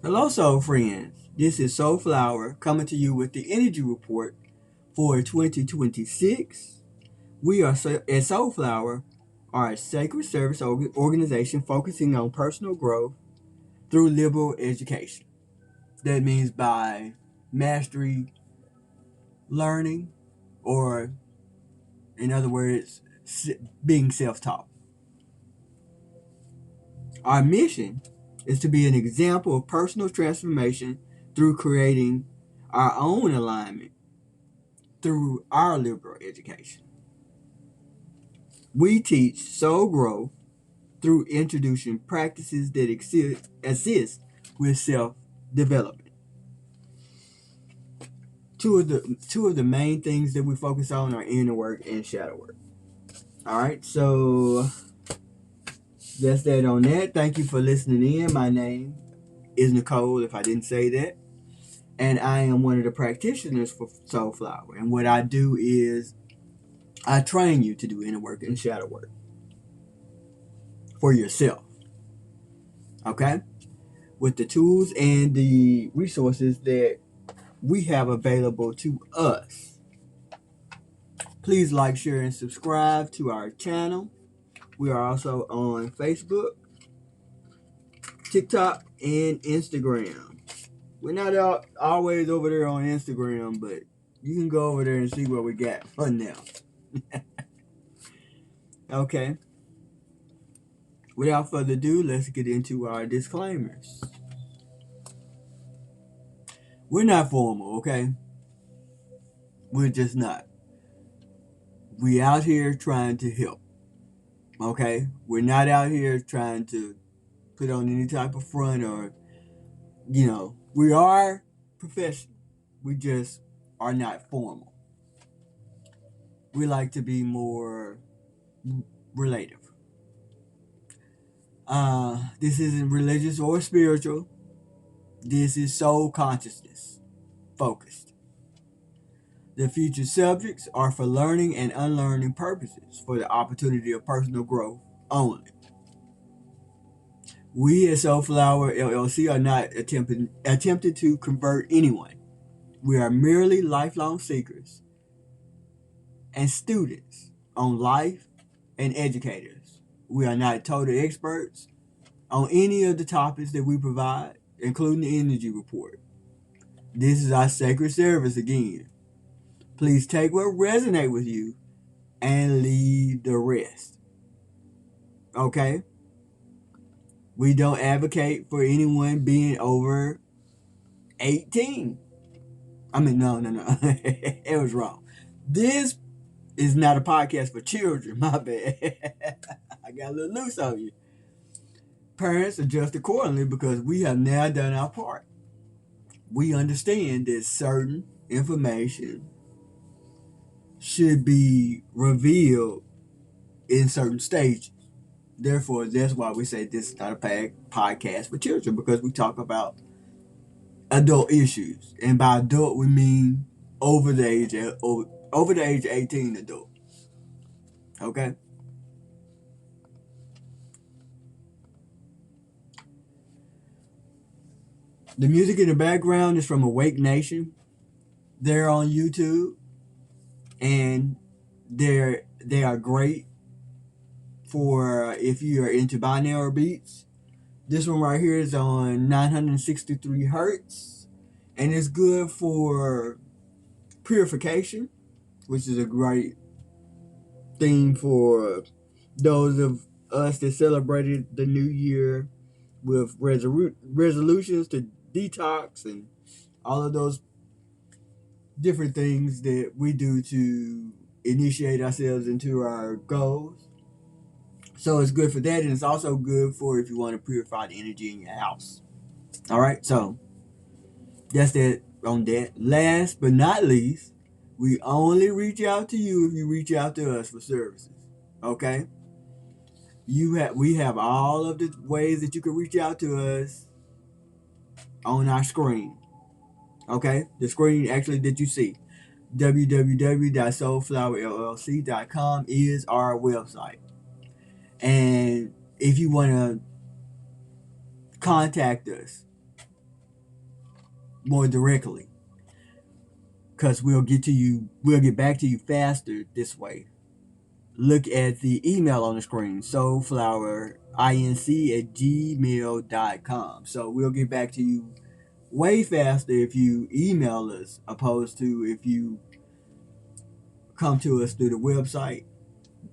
Hello, soul friends. This is Soulflower coming to you with the energy report for 2026. We are at Soulflower, our sacred service organization focusing on personal growth through liberal education. That means by mastery learning, or in other words, being self taught. Our mission is to be an example of personal transformation through creating our own alignment through our liberal education. We teach soul growth through introducing practices that assist with self development. Two of the main things that we focus on are inner work and shadow work. All right, so that's that on that. Thank you for listening in. My name is Nicole, if I didn't say that, and I am one of the practitioners for Soulflower. And what I do is I train you to do inner work and shadow work for yourself. Okay? With the tools and the resources that we have available to us. Please like, share, and subscribe to our channel. We are also on Facebook, TikTok, and Instagram. We're not always over there on Instagram, but you can go over there and see what we got for now. Okay. Without further ado, let's get into our disclaimers. We're not formal, okay? We're just not. We out here trying to help. Okay? We're not out here trying to put on any type of front or, we are professional. We just are not formal. We like to be more relative. This isn't religious or spiritual. This is soul consciousness focused. The future subjects are for learning and unlearning purposes for the opportunity of personal growth only. We at Soulflower LLC are not attempting to convert anyone. We are merely lifelong seekers and students on life and educators. We are not total experts on any of the topics that we provide, including the energy report. This is our sacred service again. Please take what resonates with you and leave the rest. Okay? We don't advocate for anyone being over 18. No. It was wrong. This is not a podcast for children. My bad. I got a little loose on you. Parents adjust accordingly because we have now done our part. We understand that certain information should be revealed in certain stages. Therefore, that's why we say this is not a podcast for children, because we talk about adult issues, and by adult we mean over the age of 18 adult. Okay. The music in the background is from Awake Nation. They're on YouTube, and they are great for if you are into binaural beats. This one right here is on 963 hertz, and it's good for purification, which is a great thing for those of us that celebrated the new year with resolutions to detox and all of those different things that we do to initiate ourselves into our goals. So it's good for that, and it's also good for if you want to purify the energy in your house. All right, so that's that on that. Last but not least, we only reach out to you if you reach out to us for services. Okay? We have all of the ways that you can reach out to us on our screen. Okay? The screen actually that you see. www.soulflowerllc.com is our website. And if you want to contact us, more directly, because we'll get back to you faster this way. Look at the email on the screen, soulflowerinc@gmail.com. So we'll get back to you way faster if you email us, opposed to if you come to us through the website.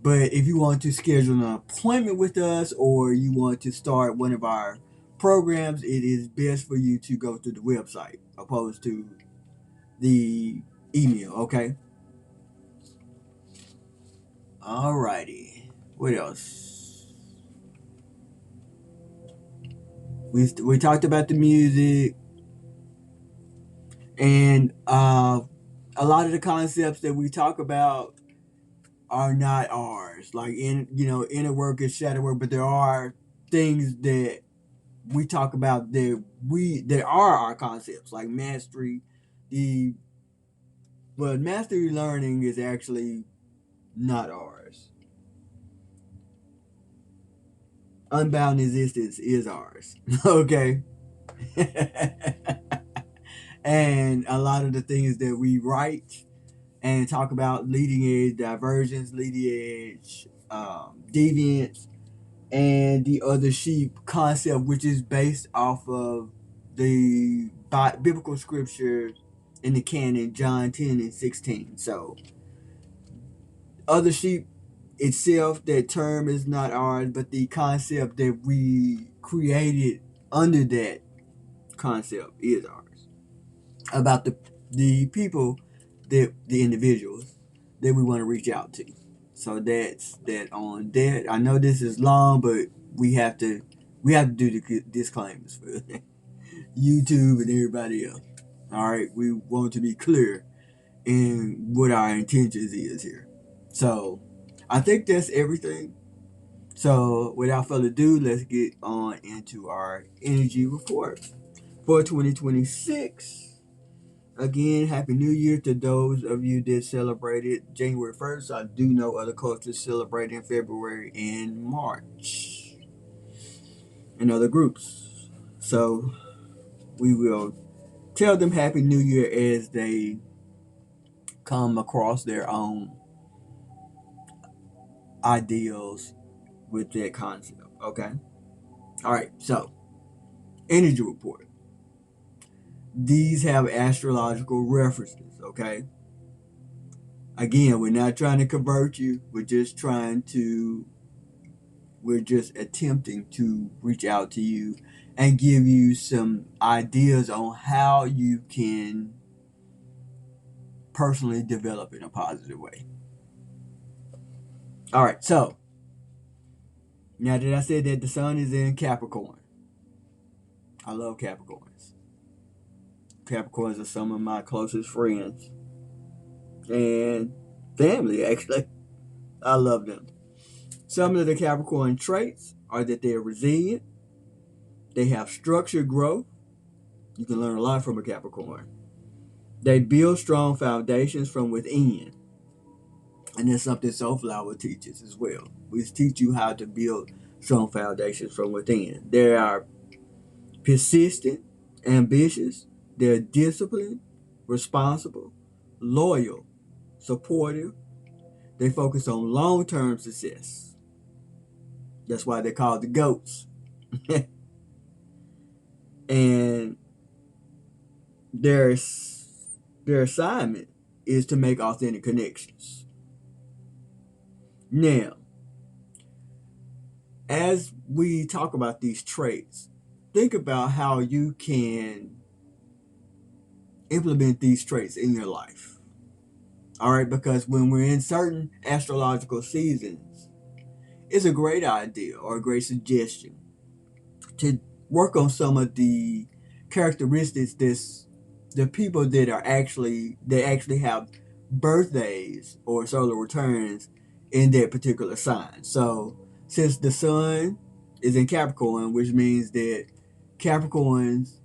But if you want to schedule an appointment with us, or you want to start one of our programs, it is best for you to go to the website opposed to the email, okay? Alrighty. What else? We talked about the music, and a lot of the concepts that we talk about are not ours. Like, inner work is shadow work, but there are things that we talk about that are our concepts, like mastery. The But mastery learning is actually not ours. Unbound existence is ours. Okay. And a lot of the things that we write and talk about, leading edge diversions, leading edge deviance, and the other sheep concept, which is based off of the biblical scripture in the canon, John 10 and 16. So, other sheep itself, that term is not ours, but the concept that we created under that concept is ours. About the people, the individuals that we want to reach out to. So that's that on that. I know this is long, but we have to do the disclaimers for YouTube and everybody else. All right, we want to be clear in what our intentions is here. So I think that's everything. So without further ado, let's get on into our energy report for 2026. Again, Happy New Year to those of you that celebrated January 1st. I do know other cultures celebrate in February and March and other groups. So we will tell them Happy New Year as they come across their own ideals with that concept. Okay? All right, so energy report. These have astrological references, okay? Again, we're not trying to convert you. We're just attempting to reach out to you and give you some ideas on how you can personally develop in a positive way. All right, so now that I said that the sun is in Capricorn, I love Capricorns. Capricorns are some of my closest friends and family, actually. I love them. Some of the Capricorn traits are that they are resilient, they have structured growth. You can learn a lot from a Capricorn. They build strong foundations from within. And that's something Soulflower teaches as well. We teach you how to build strong foundations from within. They are persistent, ambitious, they're disciplined, responsible, loyal, supportive. They focus on long-term success. That's why they're called the GOATs. And their assignment is to make authentic connections. Now, as we talk about these traits, think about how you can implement these traits in your life. All right, because when we're in certain astrological seasons, it's a great idea or a great suggestion to work on some of the characteristics the people that actually have birthdays or solar returns in that particular sign. So since the sun is in Capricorn, which means that Capricorns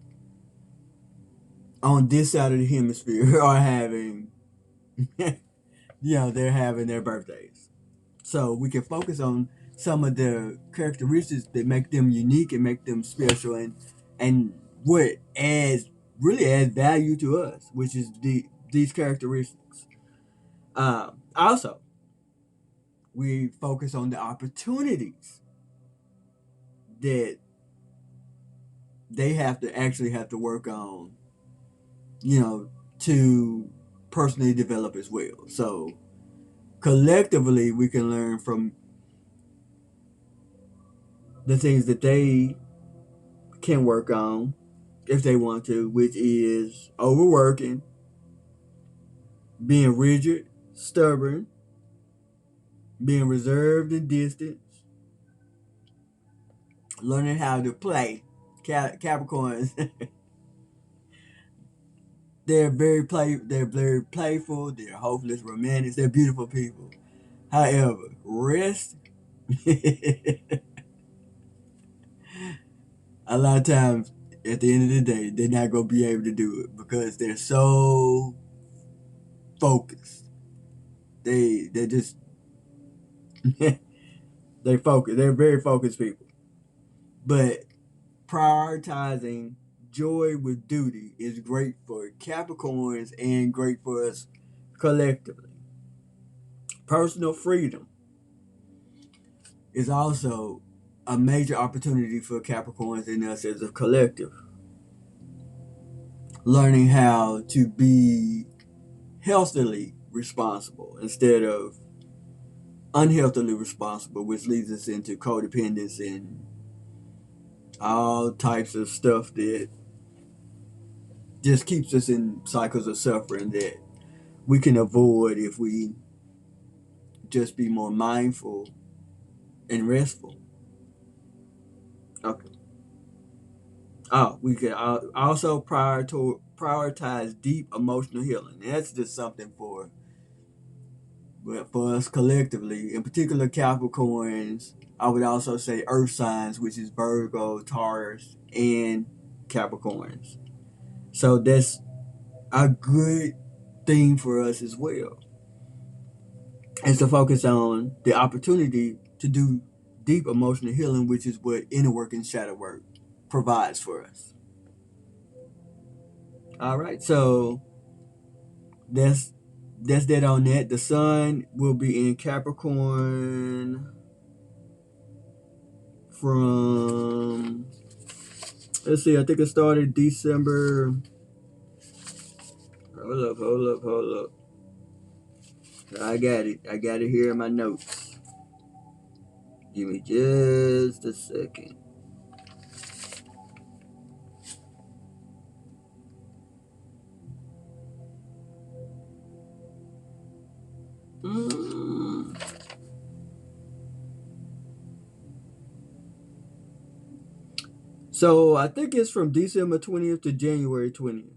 on this side of the hemisphere are having they're having their birthdays. So we can focus on some of the characteristics that make them unique and make them special, and what really add value to us, which is these characteristics. Also, we focus on the opportunities that they have to work on, you know, to personally develop as well. So collectively, we can learn from the things that they can work on if they want to, which is overworking, being rigid, stubborn, being reserved and distant, learning how to play. Capricorns, they're very playful, they're hopeless romantics, they're beautiful people. However, rest a lot of times at the end of the day, they're not gonna be able to do it because they're so focused. They just they focus. They're very focused people. But prioritizing joy with duty is great for Capricorns and great for us collectively. Personal freedom is also a major opportunity for Capricorns and us as a collective. Learning how to be healthily responsible instead of unhealthily responsible, which leads us into codependence and all types of stuff that just keeps us in cycles of suffering that we can avoid if we just be more mindful and restful. Okay. Oh, we can also prioritize deep emotional healing. That's just something for us collectively, in particular Capricorns. I would also say Earth signs, which is Virgo, Taurus, and Capricorns. So that's a good thing for us as well. And to focus on the opportunity to do deep emotional healing, which is what inner work and shadow work provides for us. All right, so that's that's that on that. The sun will be in Capricorn from, let's see, I think it started December. Hold up. I got it. I got it here in my notes. Give me just a second. Mm. So I think it's from December 20th to January 20th.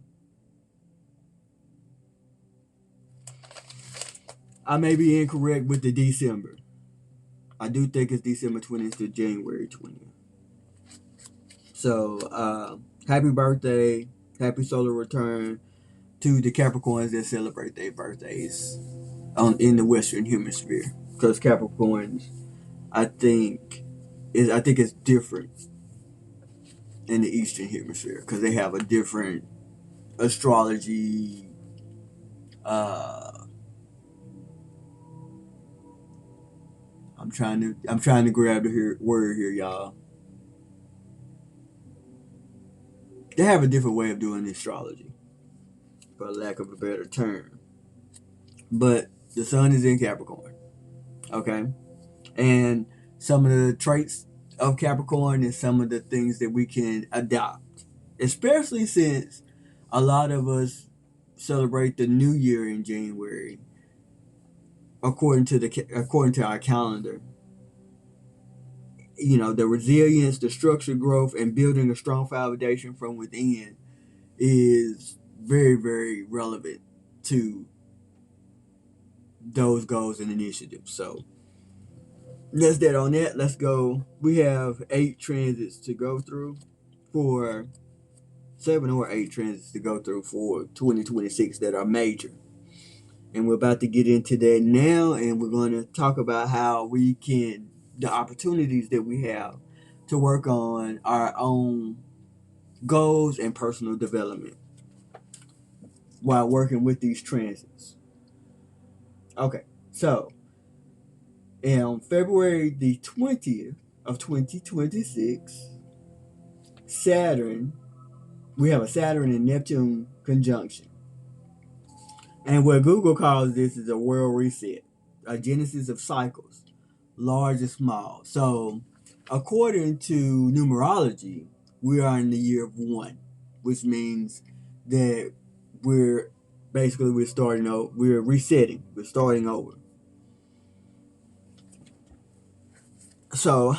I may be incorrect with the December. I do think it's December 20th to January 20th. So, happy birthday, happy solar return to the Capricorns that celebrate their birthdays in the Western Hemisphere. Because Capricorns, I think, I think it's different in the Eastern Hemisphere because they have a different astrology. I'm trying to grab the word here, y'all. They have a different way of doing astrology, for lack of a better term. But the sun is in Capricorn, okay? And some of the traits of Capricorn and some of the things that we can adopt, especially since a lot of us celebrate the new year in January according to our calendar. You know, the resilience, the structured growth, and building a strong foundation from within is very, very relevant to those goals and initiatives. So that's that on that. Let's go. We have 8 transits to go through for 7 or 8 transits to go through for 2026 that are major. And we're about to get into that now, and we're going to talk about how we can, the opportunities that we have to work on our own goals and personal development. while working with these transits. Okay, so on February the 20th of 2026, Saturn, we have a Saturn and Neptune conjunction. And what Google calls this is a world reset, a genesis of cycles, large and small. So, according to numerology, we are in the year of one, which means that we're starting over, we're resetting, we're starting over. So,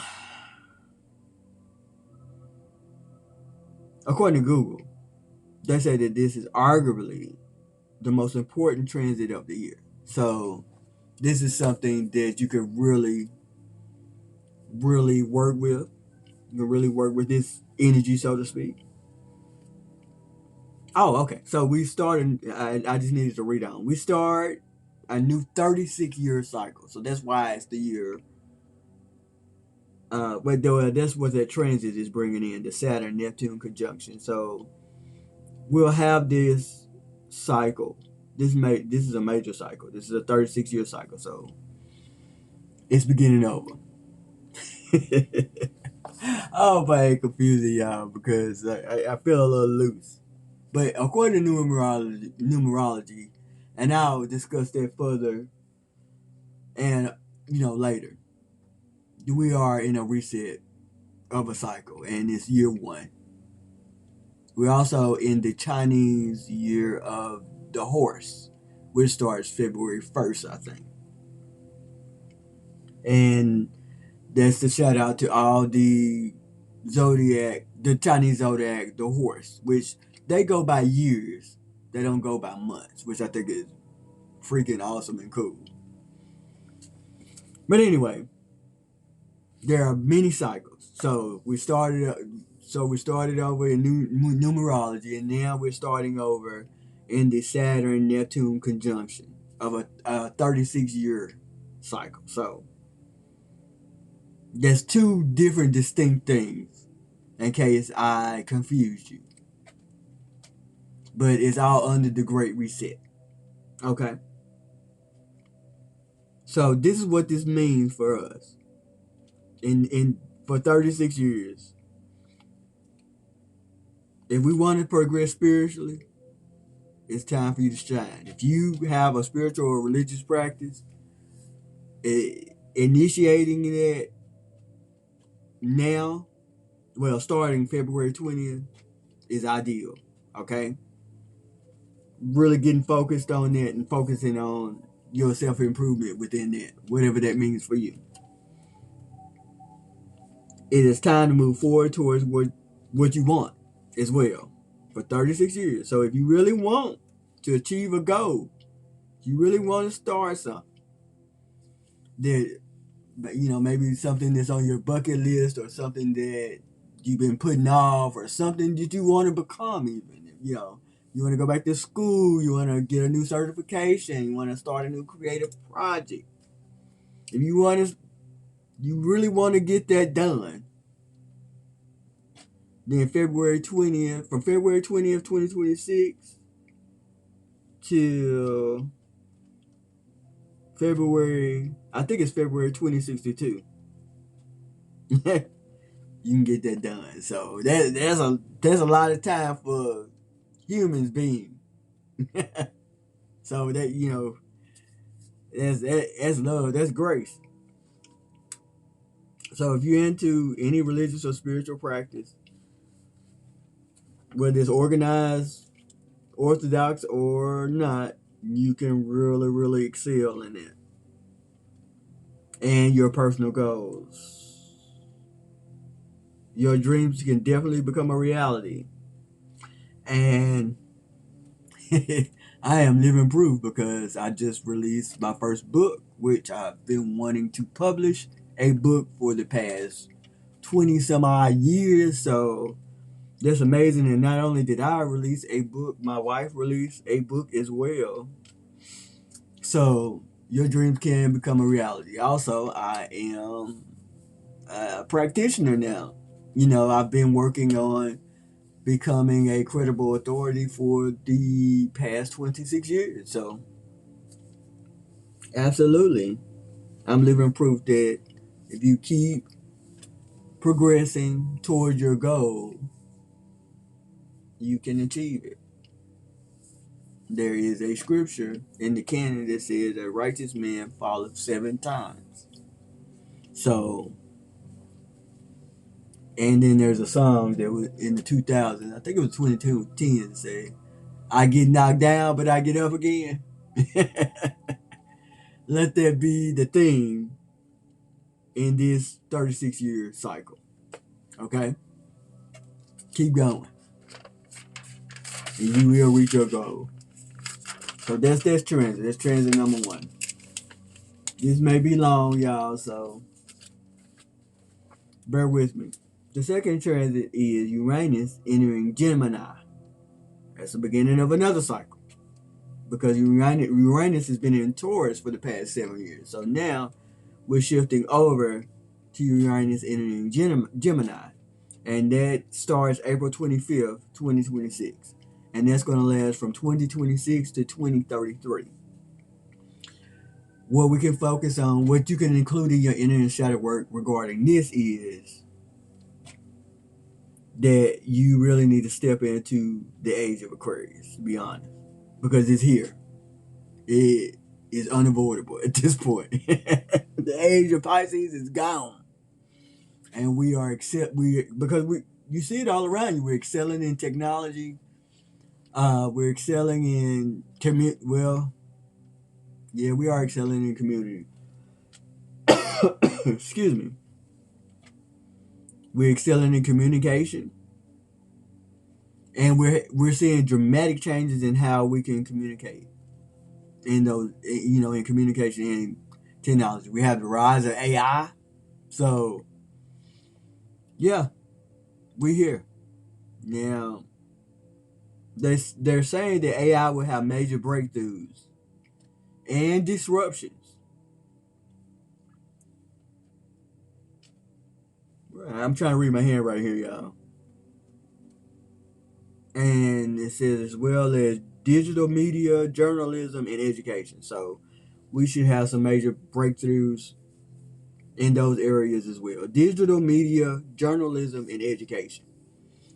according to Google, they say that this is arguably the most important transit of the year. So, this is something that you could really work with. You can really work with this energy, so to speak. Oh, okay. So we started. I just needed to read on. We start a new 36-year cycle. So that's why it's the year. But that's what that transit is bringing in, the Saturn Neptune conjunction. So we'll have this cycle. This is a major cycle. This is a 36-year cycle. So it's beginning over. I hope I ain't confusing y'all because I feel a little loose. But according to numerology, and I'll discuss that further and later, we are in a reset of a cycle, and it's year one. We're also in the Chinese year of the horse, which starts February 1st, I think. And that's the shout out to all the Chinese zodiac, the horse, which they go by years. They don't go by months, which I think is freaking awesome and cool. But anyway, there are many cycles. So we started over in numerology, and now we're starting over in the Saturn Neptune conjunction of a 36-year cycle. So there's two different distinct things, in case I confused you. But it's all under the Great Reset. Okay? So this is what this means for us. For 36 years. If we want to progress spiritually, it's time for you to shine. If you have a spiritual or religious practice, initiating it now, starting February 20th, is ideal. Okay? Really getting focused on that and focusing on your self-improvement within that, whatever that means for you. It is time to move forward towards what you want as well for 36 years. So if you really want to achieve a goal, you really want to start something that, maybe something that's on your bucket list or something that you've been putting off or something that you want to become even, you want to go back to school, you want to get a new certification, you want to start a new creative project. If you really want to get that done, then from February 20th, 2026 till I think it's February 2062. You can get that done. So there's a lot of time for humans being. So that that's love, that's grace. So if you're into any religious or spiritual practice, whether it's organized, orthodox, or not, you can really, really excel in it. And your personal goals. Your dreams can definitely become a reality. And I am living proof because I just released my first book, which I've been wanting to publish a book for the past 20 some odd years. So that's amazing. And not only did I release a book, my wife released a book as well. So your dreams can become a reality. Also, I am a practitioner now. I've been working on becoming a credible authority for the past 26 years. So, absolutely, I'm living proof that if you keep progressing toward your goal, you can achieve it. There is a scripture in the canon that says a righteous man falleth 7 times. So, and then there's a song that was in the 2000s, I think it was 2010, that said, I get knocked down, but I get up again. Let that be the theme in this 36-year cycle. Okay? Keep going. And you will reach your goal. So that's transit. That's transit number 1. This may be long, y'all, so bear with me. The second transit is Uranus entering Gemini. That's the beginning of another cycle. Because Uranus has been in Taurus for the past 7 years. So now we're shifting over to Uranus entering Gemini. And that starts April 25th, 2026. And that's going to last from 2026 to 2033. What we can focus on, what you can include in your inner and shadow work regarding this is that you really need to step into the age of Aquarius, to be honest. Because it's here. It is unavoidable at this point. The age of Pisces is gone. And you see it all around you. We're excelling in technology. We're excelling in we are excelling in community. Excuse me. We're excelling in communication. And we're seeing dramatic changes in how we can communicate in communication and technology. We have the rise of AI. So yeah, we're here. Now they're saying that AI will have major breakthroughs and disruptions. I'm trying to read my hand right here, y'all. And it says as well as digital media, journalism, and education. So we should have some major breakthroughs in those areas as well. Digital media, journalism, and education.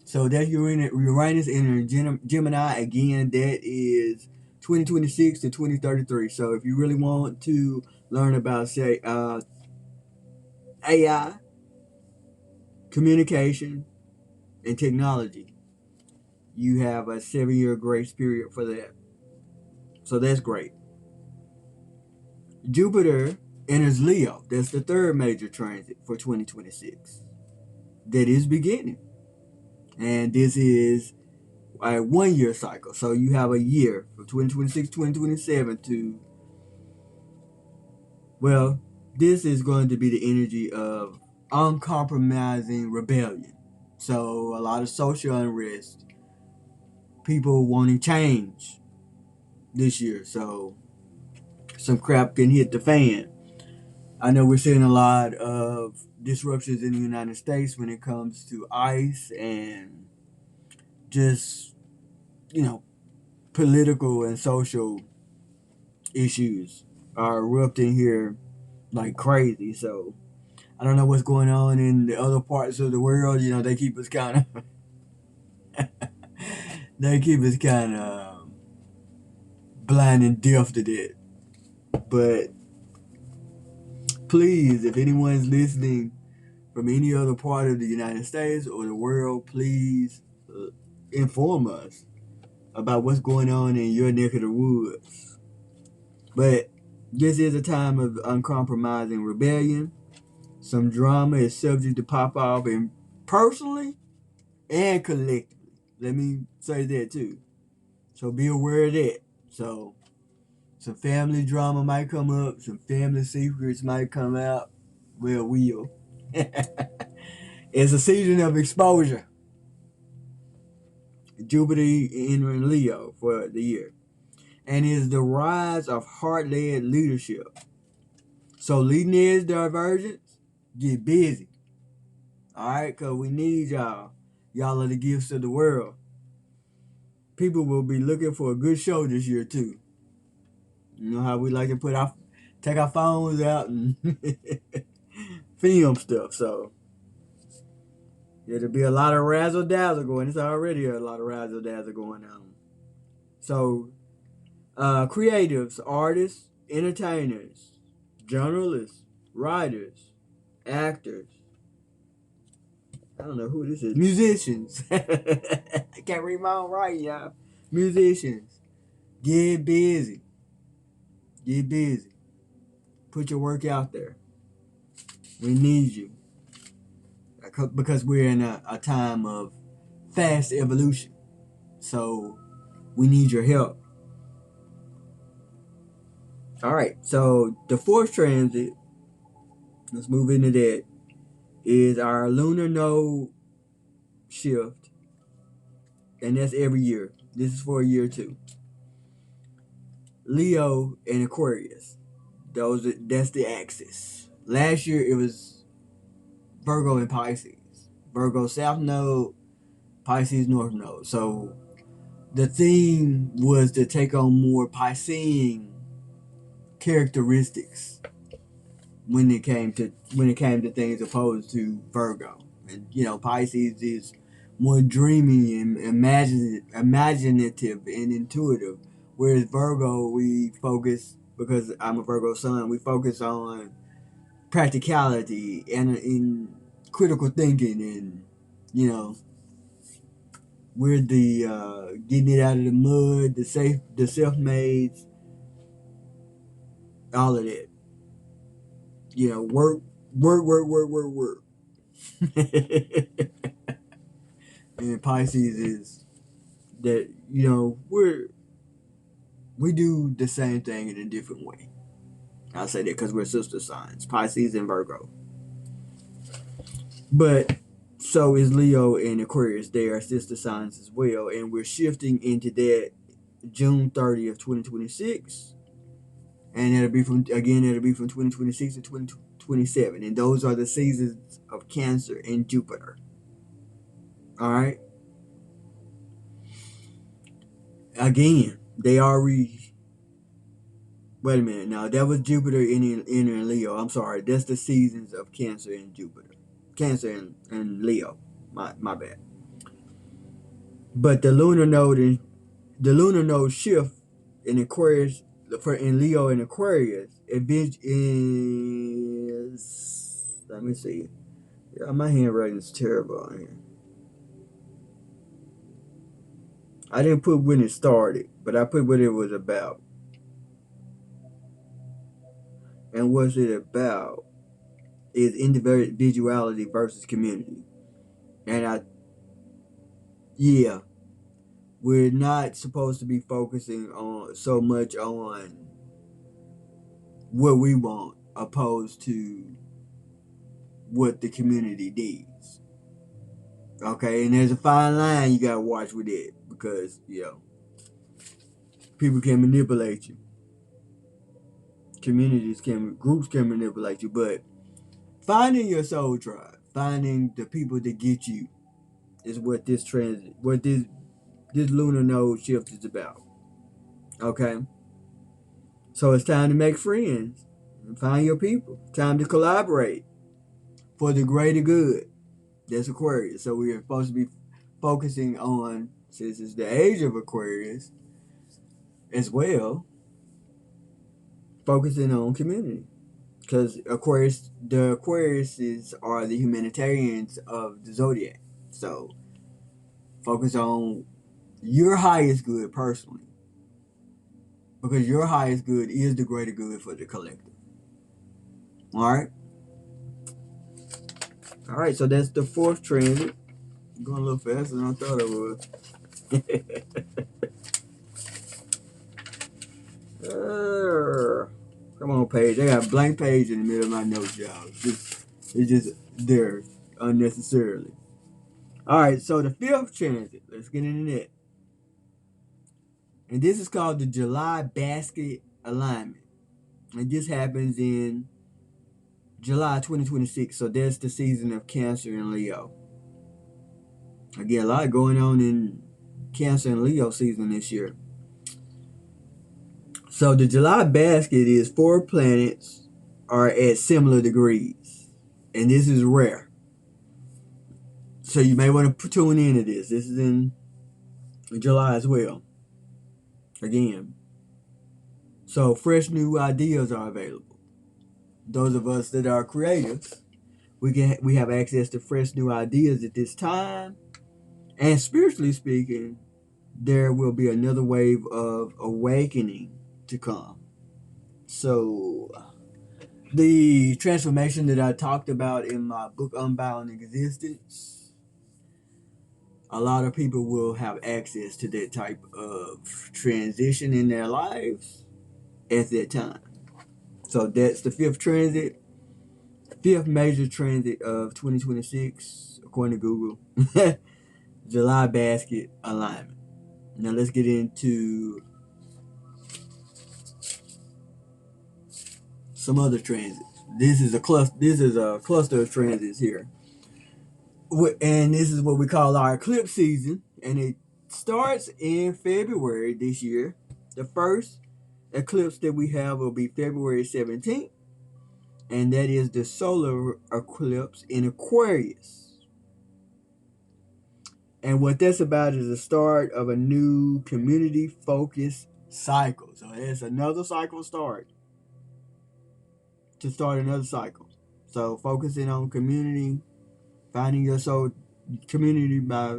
So that's Uranus entering Gemini. Again, that is 2026 to 2033. So if you really want to learn about, say, AI, communication, and technology, you have a 7-year grace period for that. So that's great. Jupiter enters Leo. That's the third major transit for 2026. That is beginning. And this is a 1-year cycle. So you have a year from 2026 to 2027 to, well, this is going to be the energy of uncompromising rebellion. So a lot of social unrest, people wanting change this year. So some crap can hit the fan. I know we're seeing a lot of disruptions in the United States when it comes to ICE and just, political and social issues are erupting here like crazy. So I don't know what's going on in the other parts of the world. They keep us kind of blind and deaf to that. But please, if anyone's listening from any other part of the United States or the world, please inform us about what's going on in your neck of the woods. But this is a time of uncompromising rebellion. Some drama is subject to pop off, and personally and collectively. Let me say that too. So be aware of that. So some family drama might come up, some family secrets might come out. Well, will. It's a season of exposure. Jupiter entering Leo for the year. And is the rise of heart-led leadership. So leading edge divergence, get busy. Alright, because we need y'all Y'all are the gifts of the world. People will be looking for a good show this year too. You know how we like to take our phones out and film stuff. So there'll be a lot of razzle dazzle going. It's already a lot of razzle dazzle going on. So creatives, artists, entertainers, journalists, writers, actors. I don't know who this is. Musicians. I can't read my own writing, y'all. Musicians. Get busy. Get busy. Put your work out there. We need you. Because we're in a time of fast evolution. So we need your help. All right. So the fourth transit, let's move into that, is our lunar node shift. And that's every year. This is for a year too. Leo and Aquarius. That's the axis. Last year it was Virgo and Pisces. Virgo South Node, Pisces North Node. So the theme was to take on more Piscean characteristics when it came to things opposed to Virgo. And Pisces is more dreamy and imaginative and intuitive. Whereas Virgo, we focus, because I'm a Virgo sun, we focus on practicality and in critical thinking, and we're the getting it out of the mud, the self-mades, all of that. Work, work, work, work, work, work. And Pisces is that we do the same thing in a different way. I say that because we're sister signs, Pisces and Virgo. But so is Leo and Aquarius. They are sister signs as well, and we're shifting into that June 30th, 2026, and it'll be from 2026 to 2027, and those are the seasons of Cancer and Jupiter. All right. Again, they are wait a minute. Now that was Jupiter in Leo. I'm sorry. That's the seasons of Cancer and Jupiter. Cancer and Leo. My bad. But the lunar node shift in Aquarius, in Leo and Aquarius, it is, let me see. Yeah, my handwriting is terrible on here. I didn't put when it started, but I put what it was about. And what's it about is individuality versus community. And we're not supposed to be focusing on so much on what we want opposed to what the community needs. Okay, and there's a fine line you gotta watch with it, because people can manipulate you. Groups can manipulate you, but finding your soul tribe, finding the people that get you, is what this lunar node shift is about. Okay, so it's time to make friends and find your people. Time to collaborate for the greater good. That's Aquarius. So we are supposed to be focusing on, since it's the age of Aquarius as well, focusing on community. Because the Aquariuses are the humanitarians of the zodiac. So focus on your highest good personally, because your highest good is the greater good for the collective. All right. So that's the fourth transit. Going a little faster than I thought it was. Come on, page. I got a blank page in the middle of my notes, y'all. It's just there unnecessarily. All right, so the fifth transit. Let's get into that. And this is called the July basket alignment. And this happens in July 2026. So that's the season of Cancer and Leo. Again, a lot going on in Cancer and Leo season this year. So the July basket is 4 planets are at similar degrees, and this is rare. So you may want to tune into this. This is in July as well. Again, so fresh new ideas are available. Those of us that are creatives, we have access to fresh new ideas at this time. And spiritually speaking, there will be another wave of awakening to come. So the transformation that I talked about in my book Unbound Existence, a lot of people will have access to that type of transition in their lives at that time. So that's the fifth major transit of 2026, according to Google. July basket alignment. Now let's get into some other transits. This is a cluster of transits here, and this is what we call our eclipse season, and it starts in February this year. The first eclipse that we have will be February 17th, and that is the solar eclipse in Aquarius. And what that's about is the start of a new community-focused cycle. So it's another cycle start another cycle. So focusing on community, finding your soul community by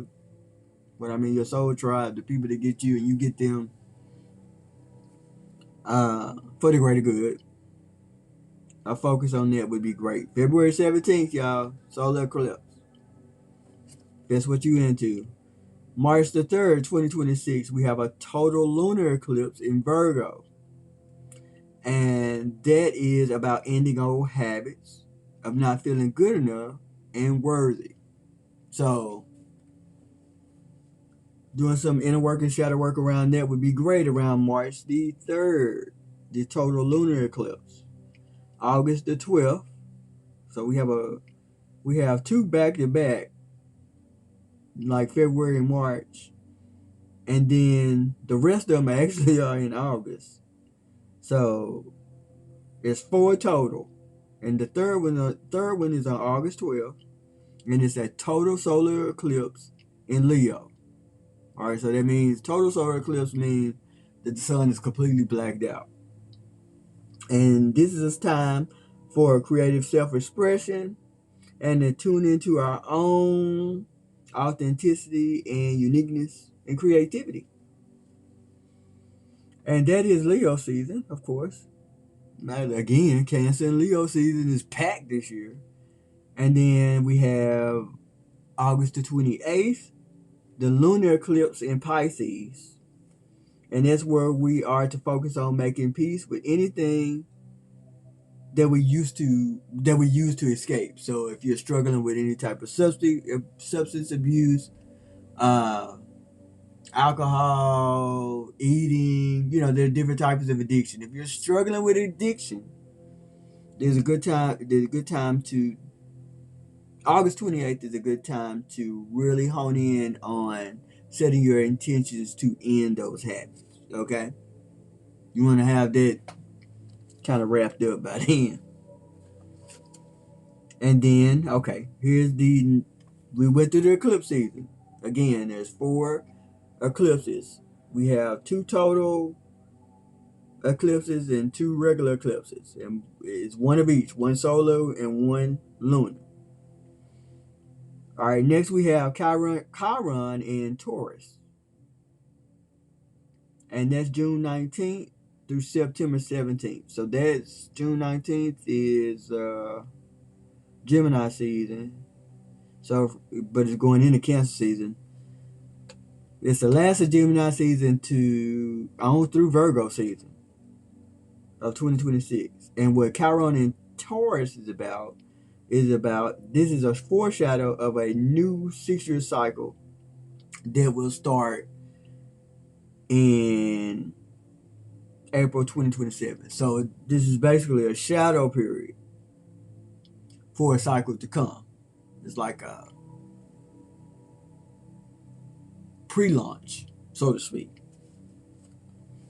what I mean your soul tribe, the people that get you and you get them for the greater good. A focus on that would be great. February 17th, y'all, solar eclipse. That's what you into. March the 3rd, 2026, we have a total lunar eclipse in Virgo. And that is about ending old habits of not feeling good enough and worthy. So, doing some inner work and shadow work around that would be great around March the 3rd, the total lunar eclipse. August the 12th. So we have two back to back, like February and March. And then the rest of them actually are in August. So it's 4 total. And the third one is on August 12th. And it's a total solar eclipse in Leo. Alright, so that means total solar eclipse means that the sun is completely blacked out. And this is a time for creative self-expression and to tune into our own authenticity and uniqueness and creativity. And that is Leo season, of course. Now, again, Cancer and Leo season is packed this year. And then we have August the 28th, the lunar eclipse in Pisces. And that's where we are to focus on making peace with anything that we use to escape. So if you're struggling with any type of substance abuse, alcohol, eating, there are different types of addiction. If you're struggling with addiction, there's a good time to August 28th is a good time to really hone in on setting your intentions to end those habits. Okay? You want to have that kind of wrapped up by then. And then, okay, we went through the eclipse season. Again, there's 4 eclipses. We have 2 total eclipses and 2 regular eclipses. And it's one of each, one solar and one lunar. All right, next we have Chiron in Taurus. And that's June 19th through September 17th. So that's June 19th is Gemini season. So, but it's going into Cancer season. It's the last of Gemini season through Virgo season of 2026. And what Chiron in Taurus is about this is a foreshadow of a new 6-year cycle that will start in April 2027. So this is basically a shadow period for a cycle to come. It's like pre-launch, so to speak.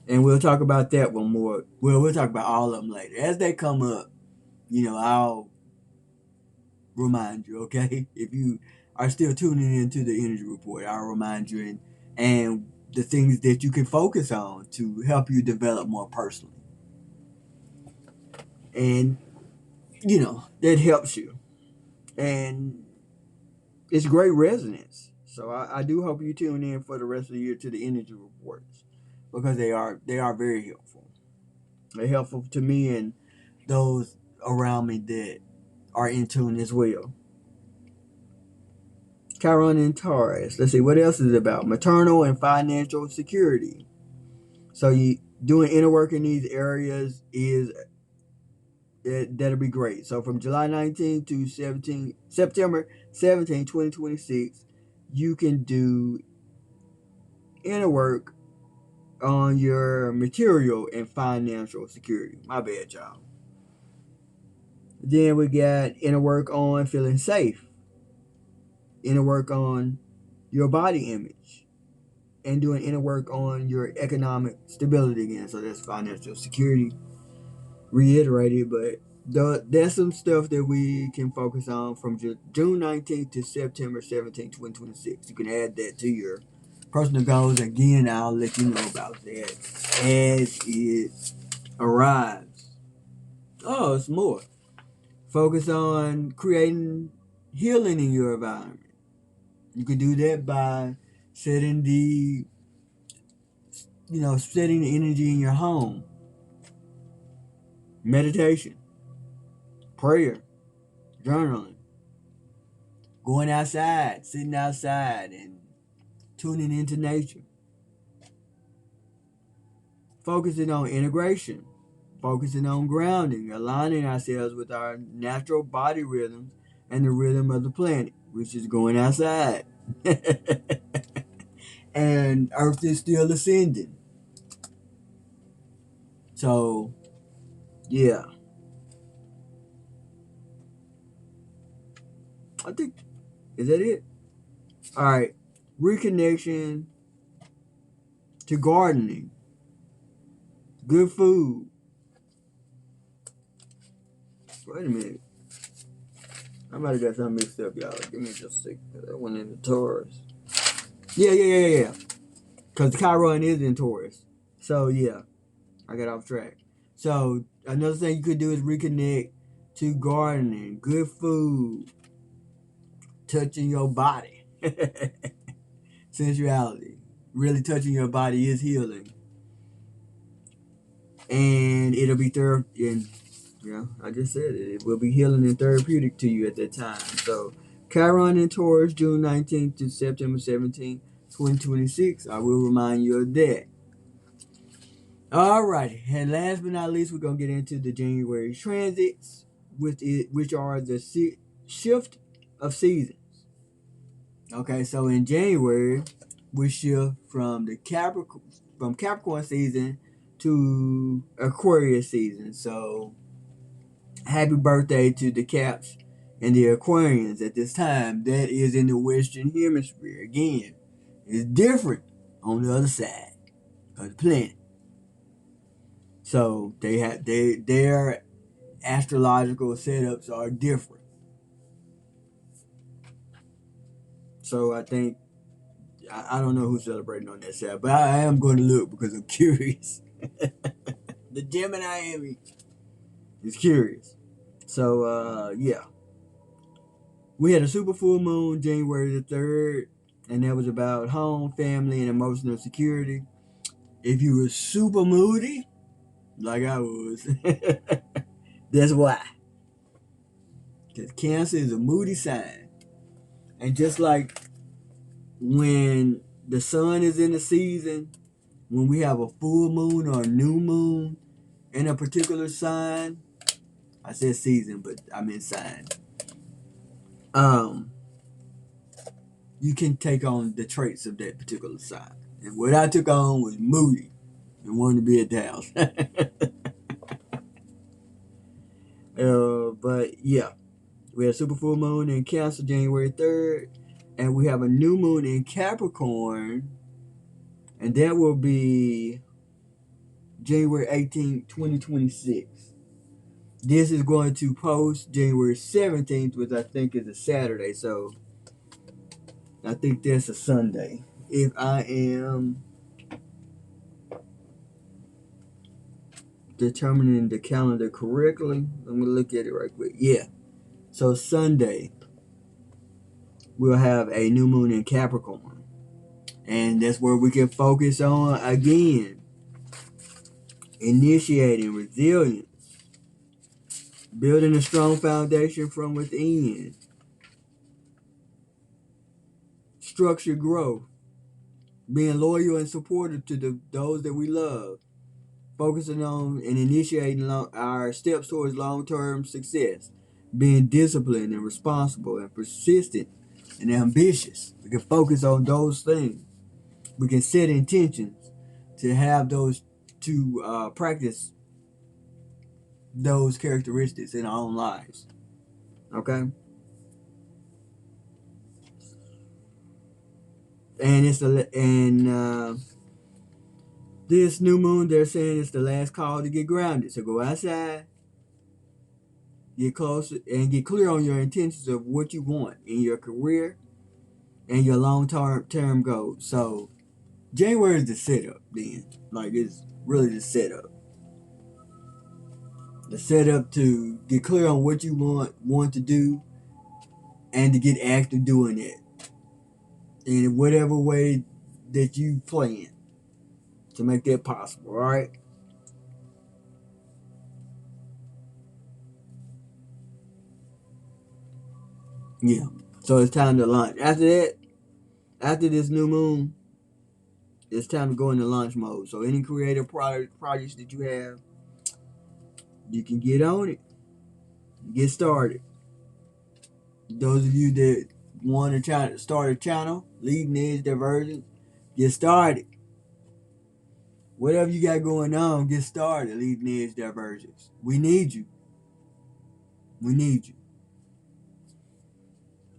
And we'll talk about that one more. Well, we'll talk about all of them later. As they come up, I'll remind you, okay? If you are still tuning into the Energy Report, I'll remind you and the things that you can focus on to help you develop more personally. And, that helps you. And it's great resonance. So I do hope you tune in for the rest of the year to the Energy Reports because they are very helpful. They're helpful to me and those around me that are in tune as well. Chiron and Taurus. Let's see, what else is it about? Maternal and financial security. So you doing inner work in these areas that'll be great. So from July 19 to September 17, 2026, you can do inner work on your material and financial security. My bad, y'all. Then we got inner work on feeling safe, inner work on your body image, and doing inner work on your economic stability again. So that's financial security reiterated, but there's some stuff that we can focus on from June 19th to September 17th, 2026. You can add that to your personal goals. Again, I'll let you know about that as it arrives. Oh, it's more. Focus on creating healing in your environment. You can do that by setting the energy in your home. Meditation, prayer, journaling, going outside, sitting outside and tuning into nature. Focusing on integration, focusing on grounding, aligning ourselves with our natural body rhythms and the rhythm of the planet, which is going outside. And Earth is still ascending. So, yeah. I think, is that it? All right. Reconnection to gardening, good food. Wait a minute. I might have got something mixed up, y'all. Give me just a second. That one in the Taurus. Yeah. Because the Chiron is in Taurus. So, yeah. I got off track. So, another thing you could do is reconnect to gardening, good food, touching your body. Sensuality. Really touching your body is healing. And it'll be I just said it. It will be healing and therapeutic to you at that time. So, Chiron in Taurus, June 19th to September 17th, 2026. I will remind you of that. All right. And last but not least, we're going to get into the January transits, which are the shift of seasons. Okay, so in January, we shift from Capricorn season to Aquarius season. So, happy birthday to the Caps and the Aquarians at this time. That is in the Western Hemisphere. Again, it's different on the other side of the planet. So their astrological setups are different. So I think I don't know who's celebrating on that side, but I am going to look because I'm curious. The Gemini in me is curious. So yeah. We had a super full moon January the 3rd, and that was about home, family, and emotional security. If you were super moody, like I was, that's why. Because Cancer is a moody sign. And just like when the sun is in the season, when we have a full moon or a new moon in a particular sign, I said season, but I meant sign. You can take on the traits of that particular sign. And what I took on was moody and wanted to be at the house. But yeah, we had super full moon in Cancer January 3rd. And we have a new moon in Capricorn, and that will be January 18th, 2026. This is going to post January 17th, which I think is a Saturday, so I think that's a Sunday. If I am determining the calendar correctly, let me look at it right quick. Yeah. So Sunday, we'll have a new moon in Capricorn. And that's where we can focus on, again, initiating resilience, building a strong foundation from within, structured growth, being loyal and supportive to those that we love, focusing on and initiating our steps towards long-term success, being disciplined and responsible and persistent and ambitious. We can focus on those things. We can set intentions to have those, to practice those characteristics in our own lives. Okay? And this new moon, they're saying it's the last call to get grounded. So go outside, get closer, and get clear on your intentions of what you want in your career and your long-term goals. So January is the setup then. Like, it's really the setup. The setup to get clear on what you want to do and to get active doing it in whatever way that you plan to make that possible, all right? Yeah. So it's time to launch. After this new moon, it's time to go into launch mode. So any creative projects that you have, you can get on it. Get started. Those of you that want to try to start a channel, Leading Edge Diversion, get started. Whatever you got going on, get started, Leading Edge Diversions. We need you. We need you.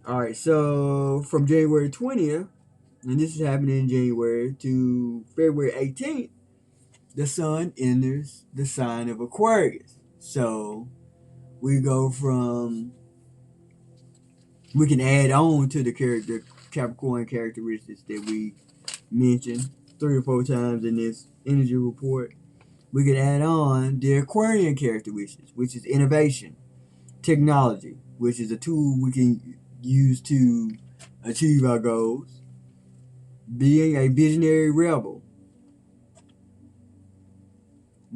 All right, so from January 20th, and this is happening in January, to February 18th, the sun enters the sign of Aquarius. So we go from, we can add on to the Capricorn characteristics that we mentioned 3 or 4 times in this energy report. We can add on the Aquarian characteristics, which is innovation, technology, which is a tool we can use to achieve our goals, being a visionary rebel,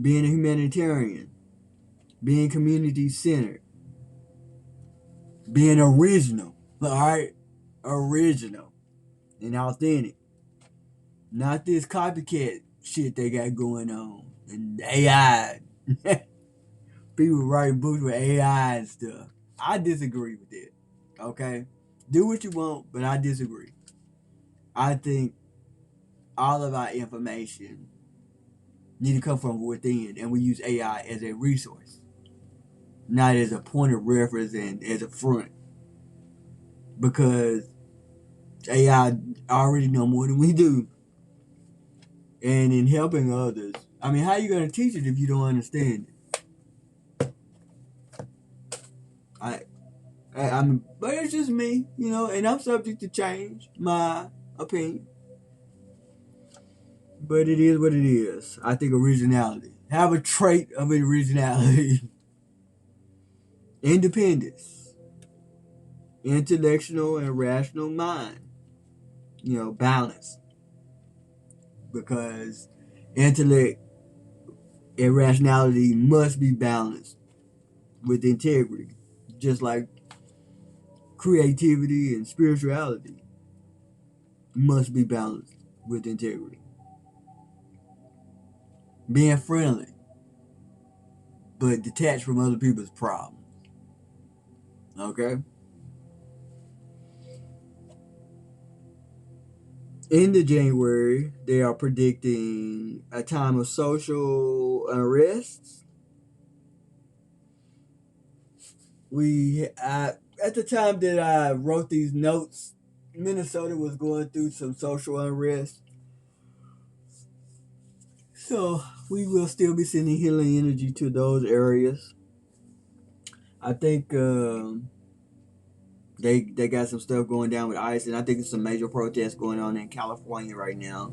being a humanitarian, being community centered, being original, all right? Original and authentic. Not this copycat shit they got going on. And AI. People writing books with AI and stuff. I disagree with it. Okay? Do what you want, but I disagree. I think all of our information need to come from within, and we use AI as a resource, not as a point of reference and as a front. Because AI already know more than we do. And in helping others, I mean, how are you going to teach it if you don't understand it? But it's just me, and I'm subject to change my opinion. But it is what it is. I think originality. Have a trait of originality. Independence. Intellectual and rational mind. Balance. Because intellect and rationality must be balanced with integrity. Just like creativity and spirituality must be balanced with integrity. Being friendly, but detached from other people's problems. Okay? In the January, they are predicting a time of social unrest. At the time that I wrote these notes, Minnesota was going through some social unrest. So we will still be sending healing energy to those areas. I think they got some stuff going down with ICE, and I think there's some major protests going on in California right now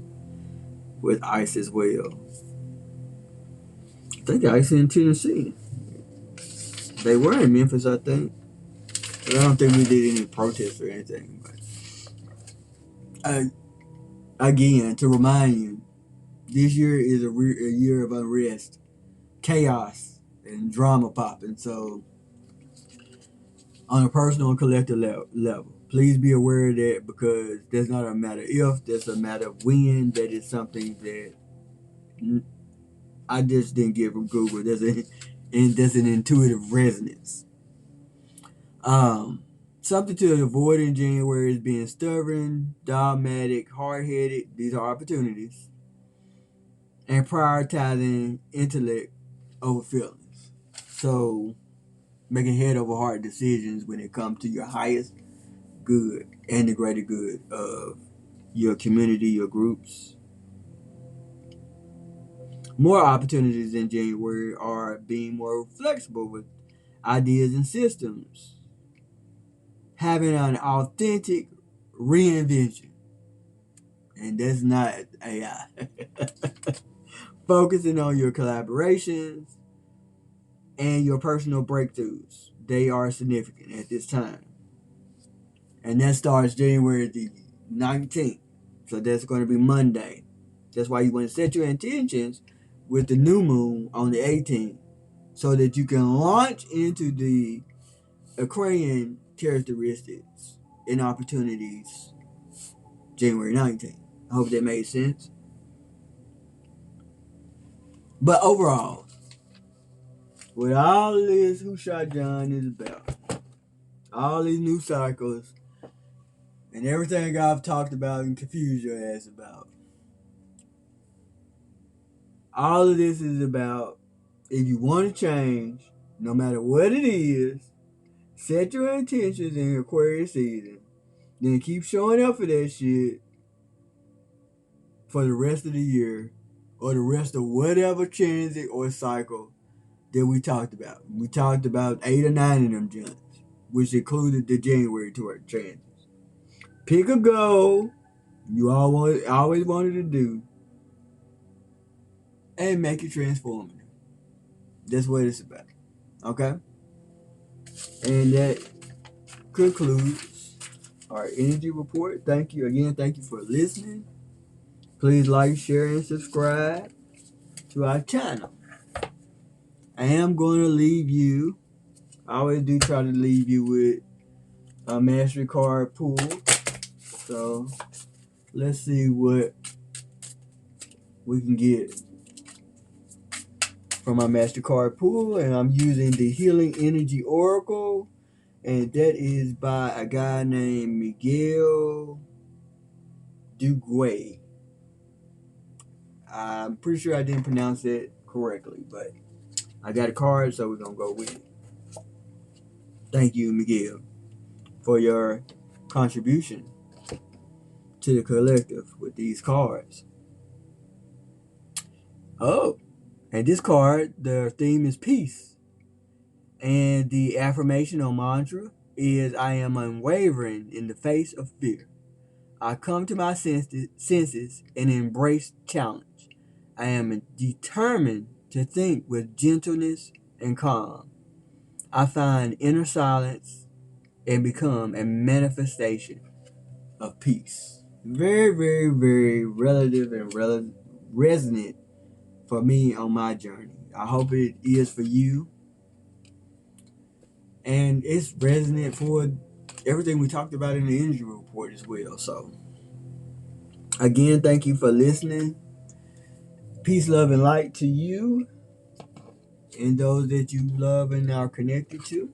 with ICE as well. I think ICE in Tennessee. They were in Memphis, I think. But I don't think we did any protests or anything. But again, to remind you, this year is a year of unrest, chaos, and drama popping. So, on a personal and collective level, please be aware of that, because that's not a matter if, that's a matter of when. That is something that I just didn't get from Google. There's an intuitive resonance. Something to avoid in January is being stubborn, dogmatic, hard-headed. These are opportunities. And prioritizing intellect over feelings. So, making head over heart decisions when it comes to your highest good and the greater good of your community, your groups. More opportunities in January are being more flexible with ideas and systems. Having an authentic reinvention. And that's not AI. Focusing on your collaborations and your personal breakthroughs. They are significant at this time. And that starts January the 19th. So that's going to be Monday. That's why you want to set your intentions with the new moon on the 18th, so that you can launch into the Aquarian characteristics and opportunities January 19th. I hope that made sense. But overall, what all of this Who Shot John is about, all these new cycles, and everything I've talked about and confused your ass about, all of this is about, if you want to change, no matter what it is, set your intentions in Aquarius season, then keep showing up for that shit for the rest of the year, or the rest of whatever transit or cycle that we talked about. We talked about 8 or 9 of them joints, which included the January transits. Pick a goal you always wanted to do, and make it transformative. That's what it's about. Okay? And that concludes our energy report. Thank you again. Thank you for listening. Please like, share, and subscribe to our channel. I am going to leave you, I always do try to leave you with a mastery card pool. So let's see what we can get from our master card pool. And I'm using the Healing Energy Oracle, and that is by a guy named Miguel Duguay. I'm pretty sure I didn't pronounce it correctly, but I got a card, so we're going to go with it. Thank you, Miguel, for your contribution to the collective with these cards. Oh, and this card, the theme is peace. And the affirmation or mantra is, I am unwavering in the face of fear. I come to my senses and embrace challenge. I am determined to think with gentleness and calm. I find inner silence and become a manifestation of peace. Very, very, very relative and resonant for me on my journey. I hope it is for you. And it's resonant for everything we talked about in the energy report as well. So, again, thank you for listening. Peace, love, and light to you and those that you love and are connected to.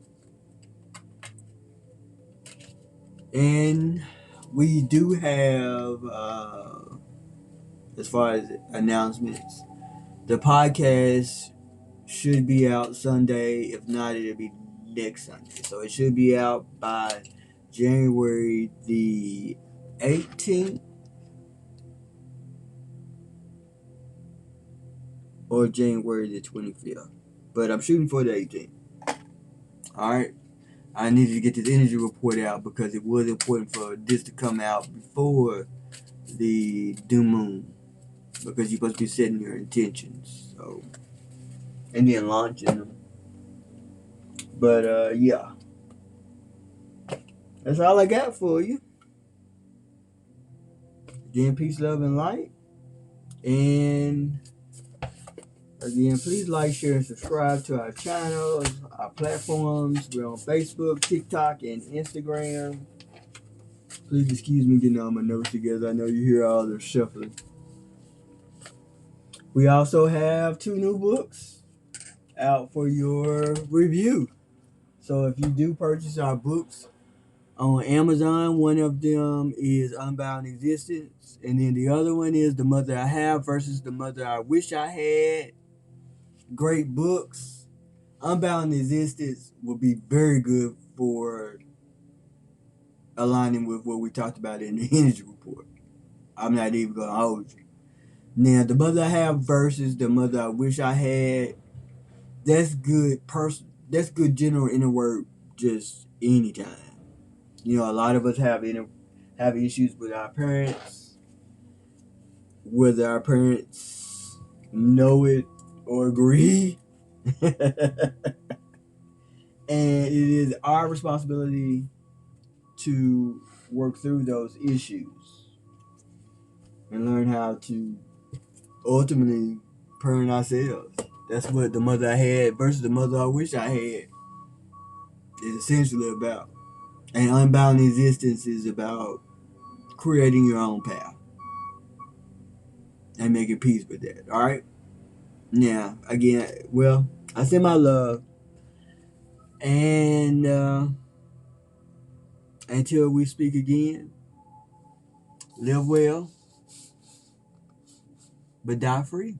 And we do have, as far as announcements, the podcast should be out Sunday. If not, it'll be next Sunday. So it should be out by January the 18th or January the 25th. But I'm shooting for the 18th. Alright? I needed to get this energy report out because it was important for this to come out before the new moon. Because you're supposed to be setting your intentions. So, and then launching them. But yeah. That's all I got for you. Again, peace, love, and light. And again, please like, share, and subscribe to our channels, our platforms. We're on Facebook, TikTok, and Instagram. Please excuse me getting all my notes together. I know you hear all the shuffling. We also have 2 new books out for your review. So if you do purchase our books on Amazon, one of them is Unbound Existence, and then the other one is The Mother I Have versus The Mother I Wish I Had. Great books. Unbound Existence will be very good for aligning with what we talked about in the energy report. I'm not even going to hold you. Now, The Mother I Have versus The Mother I Wish I Had, that's good that's good general inner work just anytime. You know, a lot of us have issues with our parents, whether our parents know it or agree. And it is our responsibility to work through those issues and learn how to ultimately parent ourselves. That's what The Mother I Had versus The Mother I Wish I Had is essentially about. And Unbound Existence is about creating your own path and making peace with that. All right? Now, again, well, I send my love. And until we speak again, live well, but die free.